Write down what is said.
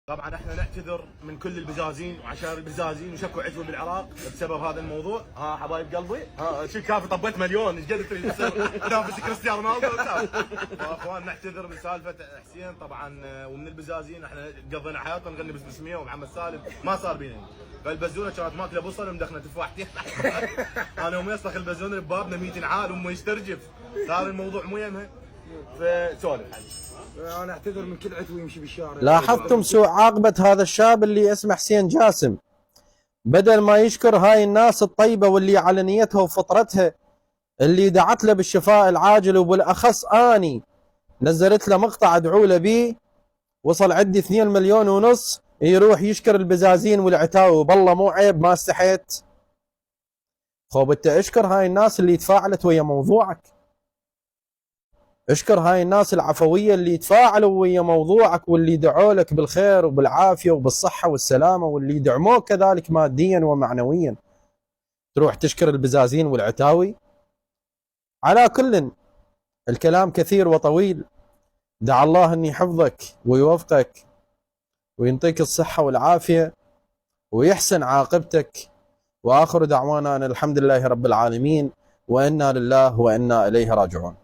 طبعا احنا نعتذر من كل البزازين وعشان البزازين وشكوا عتوه بالعراق بسبب هذا الموضوع. ها حبايب قلبي، ها شو كافي طبيت مليون، ايش قد تريد انافس كريستيانو رونالدو. اخوان نعتذر من سالفه حسين طبعا، ومن البزازين احنا قضينا حياتنا نغني بس 100 ومحمد سالم ما صار بينا. فالبزونه كانت ماكله بصل مدخنه تفاحتين. انا يوم يصلخ البزونه ببابنا 200 عال امه يسترجف، صار الموضوع مو يمها فسولف. انا اعتذر من كل عتو يمشي بالشارع. لاحظتم سوء عاقبة هذا الشاب اللي اسمه حسين جاسم؟ بدل ما يشكر هاي الناس الطيبة واللي على نيتها وفطرتها اللي دعت له بالشفاء العاجل، وبالاخص اني نزلت له مقطع ادعو له بيه، وصل عندي 2 مليون ونص، يروح يشكر البزازين والعتاوي. بالله مو عيب؟ ما استحيت؟ خوب انت اشكر هاي الناس اللي تفاعلت ويا موضوعك، اشكر هاي الناس العفوية اللي تفاعلوا ويا موضوعك واللي دعوا لك بالخير وبالعافية وبالصحة والسلامة، واللي دعموك كذلك ماديا ومعنويا. تروح تشكر البزازين والعتاوي؟ على كل، الكلام كثير وطويل. دع الله أن يحفظك ويوفقك وينطيك الصحة والعافية ويحسن عاقبتك. وآخر دعوانا أن الحمد لله رب العالمين، وإنا لله وإنا إليه راجعون.